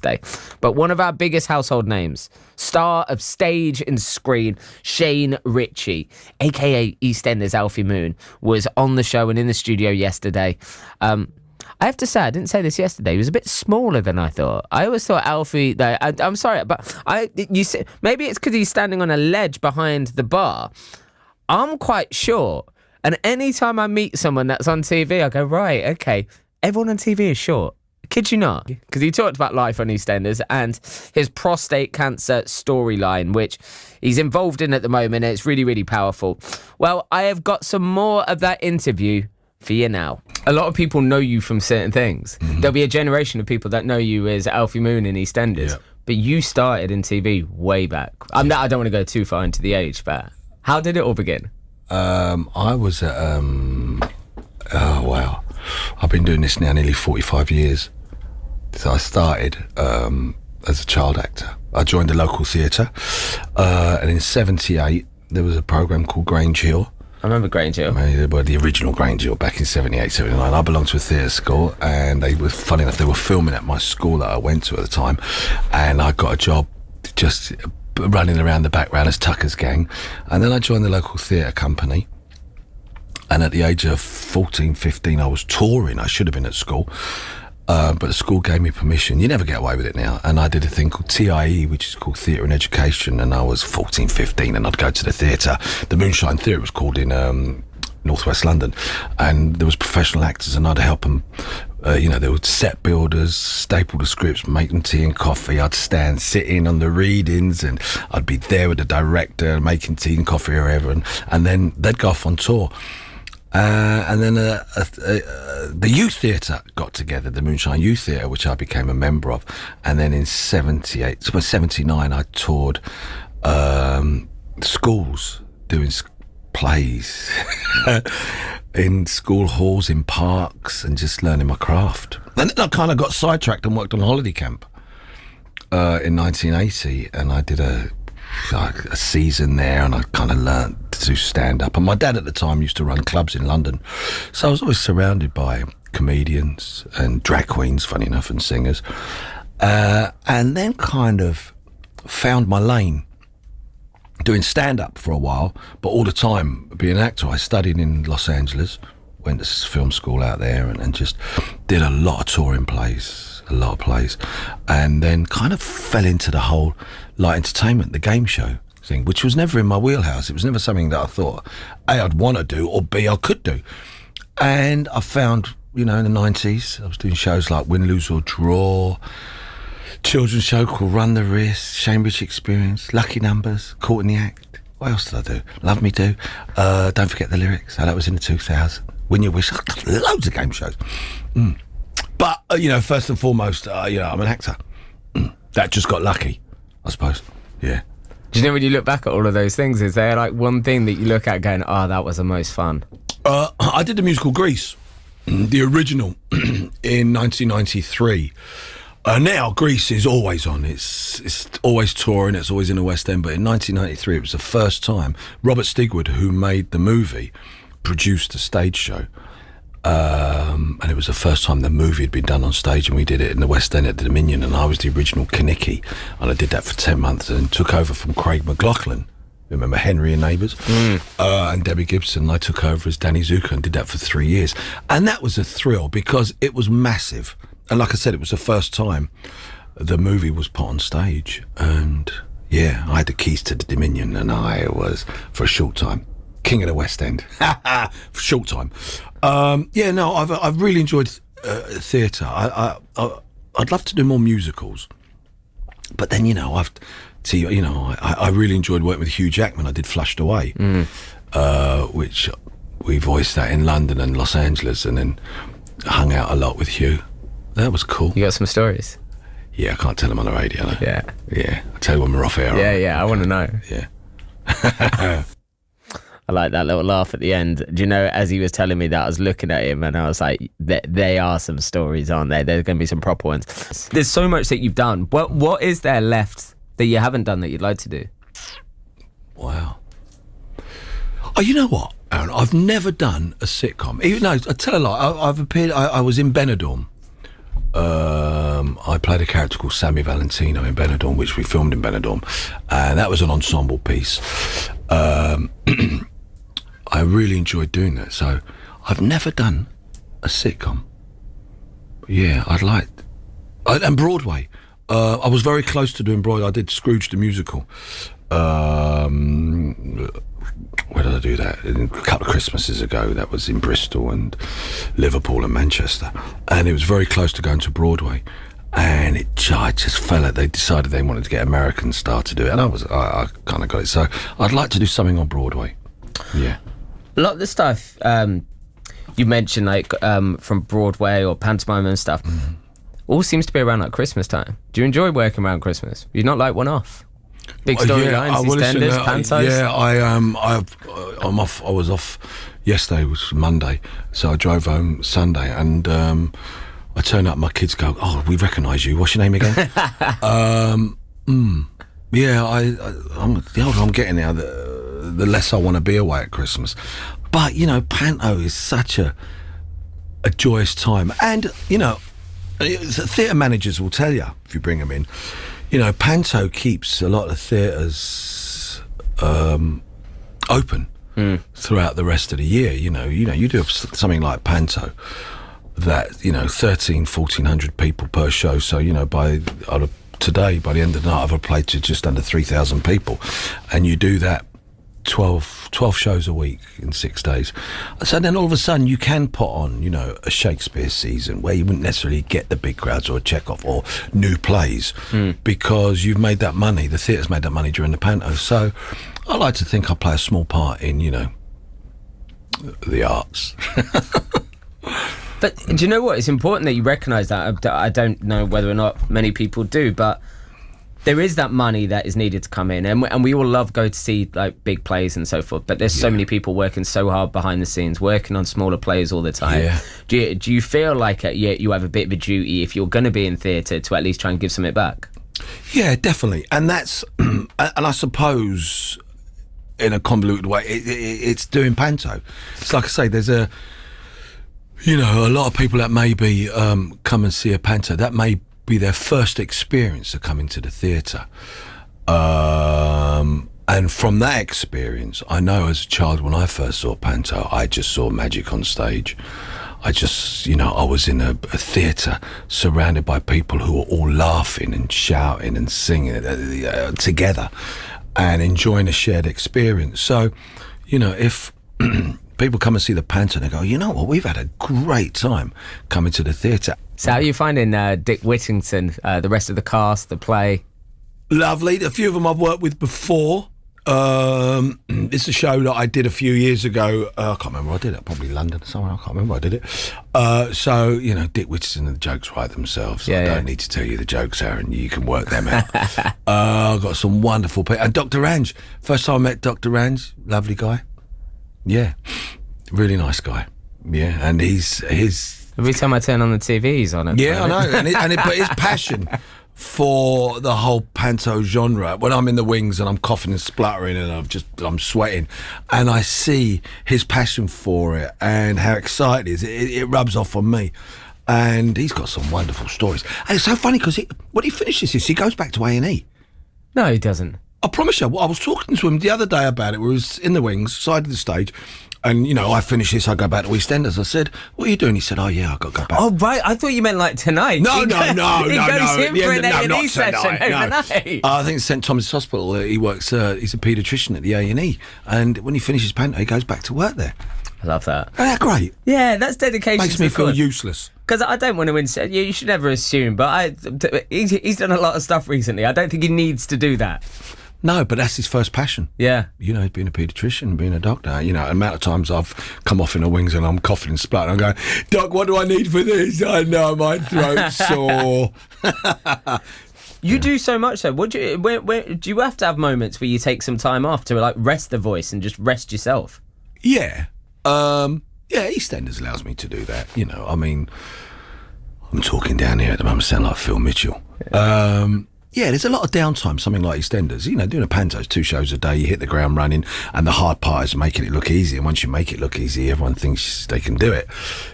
Day. But one of our biggest household names, star of stage and screen, Shane Richie, aka EastEnders Alfie Moon, was on the show and in the studio yesterday. I have to say, I didn't say this yesterday, he was a bit smaller than I thought. I always thought Alfie, I'm sorry, but maybe it's because he's standing on a ledge behind the bar. I'm quite short, and anytime I meet someone that's on TV, I go, right, okay, everyone on TV is short. Kid you not, because he talked about life on EastEnders and his prostate cancer storyline, which he's involved in at the moment, and it's really, really powerful. Well, I have got some more of that interview for you now. A lot of people know you from certain things. Mm-hmm. There'll be a generation of people that know you as Alfie Moon in EastEnders, yeah. But you started in TV way back. I don't want to go too far into the age, but how did it all begin? I was at, oh wow, I've been doing this now nearly 45 years. So I started as a child actor. I joined the local theatre, and in '78 there was a programme called Grange Hill. I remember Grange Hill. The original Grange Hill back in '78, '79. I belonged to a theatre school, and they were, funny enough, they were filming at my school that I went to at the time, and I got a job just running around the background as Tucker's gang, and then I joined the local theatre company. And at the age of 14, 15, I was touring. I should have been at school. But the school gave me permission. You never get away with it now. And I did a thing called TIE, which is called Theatre and Education. And I was 14, 15, and I'd go to the theatre. The Moonshine Theatre was called in northwest London. And there was professional actors, and I'd help them. There were set builders, staple the scripts, make them tea and coffee. I'd sit in on the readings, and I'd be there with the director, making tea and coffee or whatever. And then they'd go off on tour. And then the youth theatre got together, the Moonshine Youth Theatre, which I became a member of. And then in 79, I toured schools doing plays in school halls, in parks, and just learning my craft. And then I kind of got sidetracked and worked on holiday camp in 1980, and I did a season there, and I kind of learnt to do stand-up. And my dad at the time used to run clubs in London, so I was always surrounded by comedians and drag queens, funny enough, and singers, and then kind of found my lane doing stand-up for a while, but all the time being an actor. I studied in Los Angeles, went to film school out there, and just did a lot of touring plays, a lot of plays, and then kind of fell into the whole light entertainment, the game show thing, which was never in my wheelhouse. It was never something that I thought, A, I'd want to do, or B, I could do. And I found, in the 90s, I was doing shows like Win, Lose or Draw, children's show called Run the Risk, Cambridge Experience, Lucky Numbers, Caught in the Act. What else did I do? Love Me Do, Don't Forget the Lyrics. That was in the 2000s. Win Your Wish, loads of game shows. But, first and foremost, I'm an actor. That just got lucky, I suppose. Yeah. Do you know, when you look back at all of those things, is there like one thing that you look at going, oh, that was the most fun? I did the musical Grease, the original, in 1993. Now Grease is always on. It's always touring. It's always in the West End. But in 1993, it was the first time Robert Stigwood, who made the movie, produced a stage show. And it was the first time the movie had been done on stage, and we did it in the West End at the Dominion, and I was the original Kaniki, and I did that for 10 months and took over from Craig McLaughlin. Remember Henry and Neighbours? And Debbie Gibson. I took over as Danny Zucker and did that for 3 years. And that was a thrill because it was massive. And like I said, it was the first time the movie was put on stage. And yeah, I had the keys to the Dominion, and I was, for a short time, King of the West End. For a short time. I've really enjoyed theatre. I'd love to do more musicals, but then I really enjoyed working with Hugh Jackman. I did Flushed Away, which we voiced that in London and Los Angeles, and then hung out a lot with Hugh. That was cool. You got some stories? Yeah, I can't tell them on the radio. No? Yeah. I'll tell you when we're off air. Yeah. I want to know. Yeah. I like that little laugh at the end. Do you know, as he was telling me that, I was looking at him and I was like, they are some stories, aren't they? There's going to be some proper ones. There's so much that you've done. What is there left that you haven't done that you'd like to do? Wow. Oh, you know what, Aaron? I've never done a sitcom. Even though, I tell a lie, I've appeared, I was in Benidorm I played a character called Sammy Valentino in Benidorm, which we filmed in Benidorm, and that was an ensemble piece. I really enjoyed doing that. So I've never done a sitcom. Yeah, and Broadway. I was very close to doing Broadway. I did Scrooge the musical. Where did I do that? A couple of Christmases ago. That was in Bristol and Liverpool and Manchester, and it was very close to going to Broadway. And I just felt like they decided they wanted to get American star to do it, and I kind of got it. So I'd like to do something on Broadway. Yeah. A lot of the stuff you mentioned, like from Broadway or pantomime and stuff, all seems to be around like Christmas time. Do you enjoy working around Christmas? You're not like one off. Big storylines, EastEnders, pantos. Yeah, I'm off. I was off yesterday, which was Monday, so I drove home Sunday, and I turn up. My kids go, "Oh, we recognise you. What's your name again?" Yeah, the older I'm getting now, the less I want to be away at Christmas. But panto is such a joyous time, and theatre managers will tell you if you bring them in. Panto keeps a lot of theatres open throughout the rest of the year. You do something like panto that 1,400 people per show. So today, by the end of the night, I've played to just under 3,000 people, and you do that 12 shows a week in 6 days. So then all of a sudden you can put on, a Shakespeare season where you wouldn't necessarily get the big crowds or a Chekhov or new plays because you've made that money. The theatre's made that money during the panto. So I like to think I play a small part in, the arts. But do you know what? It's important that you recognise that. I don't know whether or not many people do, but there is that money that is needed to come in, and we all love go to see like big plays and so forth, but there's so many people working so hard behind the scenes, working on smaller plays all the time. Do you feel like you have a bit of a duty, if you're going to be in theatre, to at least try and give something back? Yeah, definitely. And that's and I suppose in a convoluted way it's doing panto. It's like I say, there's a lot of people that maybe come and see a panto, that may be their first experience of coming to the theatre. And from that experience, I know as a child when I first saw panto, I just saw magic on stage. I just, I was in a theatre surrounded by people who were all laughing and shouting and singing together and enjoying a shared experience. So, if people come and see the panto and they go, you know what, we've had a great time coming to the theatre. So how are you finding Dick Whittington, the rest of the cast, the play? Lovely. A few of them I've worked with before. It's a show that I did a few years ago. I can't remember where I did it. Probably London or somewhere. I can't remember where I did it. So, Dick Whittington and the jokes write themselves. I don't need to tell you the jokes, Aaron. You can work them out. I've got some wonderful people. And Dr. Range. First time I met Dr. Range. Lovely guy. Yeah. Really nice guy. Yeah. And he's every time I turn on the TV, he's on it. Yeah, I know. But his passion for the whole panto genre, when I'm in the wings and I'm coughing and spluttering and I'm sweating, and I see his passion for it and how excited he is, it rubs off on me. And he's got some wonderful stories. And it's so funny because when he finishes this, he goes back to A&E. No, he doesn't. I promise you, I was talking to him the other day about it. We was in the wings, side of the stage, and, I finish this, I go back to EastEnders. I said, what are you doing? He said, oh, yeah, I've got to go back. Oh, right. I thought you meant like tonight. No. He goes in for an A&E session overnight. I think it's St Thomas Hospital. He works, he's a paediatrician at the A&E. And when he finishes panto, he goes back to work there. I love that. Isn't that great? Yeah, that's dedication. Makes me feel useless. Because I don't want to insult you. You should never assume. But he's done a lot of stuff recently. I don't think he needs to do that. No, but that's his first passion. Yeah. Being a paediatrician, being a doctor. The amount of times I've come off in the wings and I'm coughing and spluttering. I'm going, Doc, what do I need for this? I know my throat's sore. You do so much though. Do you have to have moments where you take some time off to like rest the voice and just rest yourself? Yeah. EastEnders allows me to do that. I'm talking down here at the moment, sound like Phil Mitchell. Yeah. There's a lot of downtime, something like EastEnders. Doing a panto is 2 shows a day, you hit the ground running, and the hard part is making it look easy. And once you make it look easy, everyone thinks they can do it.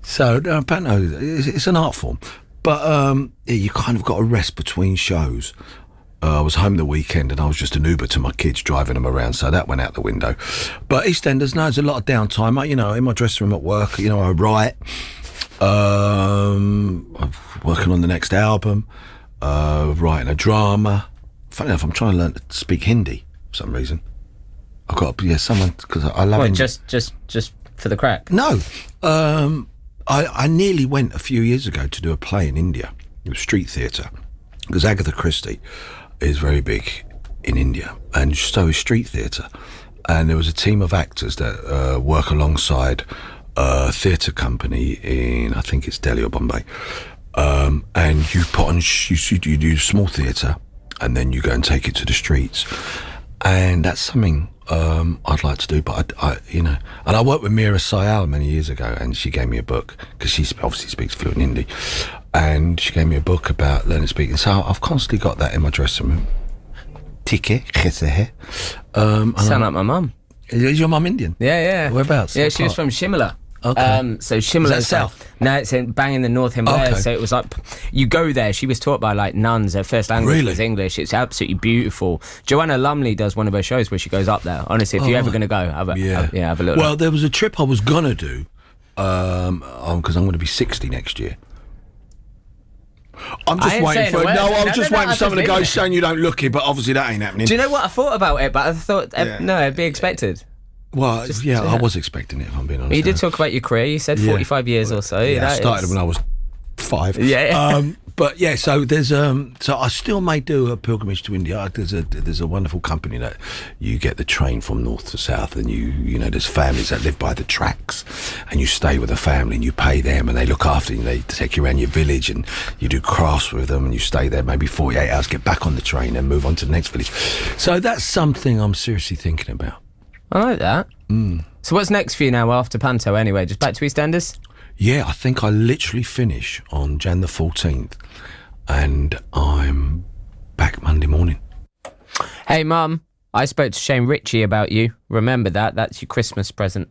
So panto, it's an art form. But yeah, you kind of got a rest between shows. I was home the weekend and I was just an Uber to my kids, driving them around, so that went out the window. But EastEnders, no, there's a lot of downtime. In my dressing room at work, I write. I'm working on the next album, writing a drama. Funny enough, I'm trying to learn to speak Hindi for some reason. I've got someone, because I love him. Just for the crack? No. I nearly went a few years ago to do a play in India. It was street theatre, because Agatha Christie is very big in India, and so is street theatre. And there was a team of actors that work alongside a theatre company in, I think it's Delhi or Bombay. And you put on, you do small theatre, and then you go and take it to the streets. And that's something I'd like to do, but and I worked with Meera Syal many years ago, and she gave me a book, because she obviously speaks fluent Hindi, and she gave me a book about learning speaking. So I've constantly got that in my dressing room. Tike, khese hai. Sound like my mum. Is your mum Indian? Yeah. Whereabouts? Yeah, What she was part? from Shimla. Okay. So Shimla Is that south? No, it's in bang in the North Himalayas. Okay. So it was like, you go there. She was taught by like nuns. Her first language Really? was English. It's absolutely beautiful. Joanna Lumley does one of her shows where she goes up there. Honestly, if you're ever going to go, have a look. Well, there was a trip I was gonna do, because I'm going to be 60 next year. I'm just waiting for I'm just waiting for someone to go saying you don't look it, but obviously that ain't happening. Do you know what I thought about it? But I thought no, it'd be expected. Well, I was expecting it, if I'm being honest. You did talk about your career. You said 45 years or so. Yeah, I started when I was 5. Yeah. But yeah, so there's so I still may do a pilgrimage to India. There's a wonderful company that you get the train from north to south, and you know there's families that live by the tracks, and you stay with a family and you pay them, and they look after you. They take you around your village, and you do crafts with them, and you stay there maybe 48 hours, get back on the train, and move on to the next village. So that's something I'm seriously thinking about. I like that. So what's next for you now after Panto anyway? Just back to EastEnders? Yeah, I think I literally finish on Jan the 14th, and I'm back Monday morning. Hey, Mum, I spoke to Shane Richie about you. Remember that? That's your Christmas present.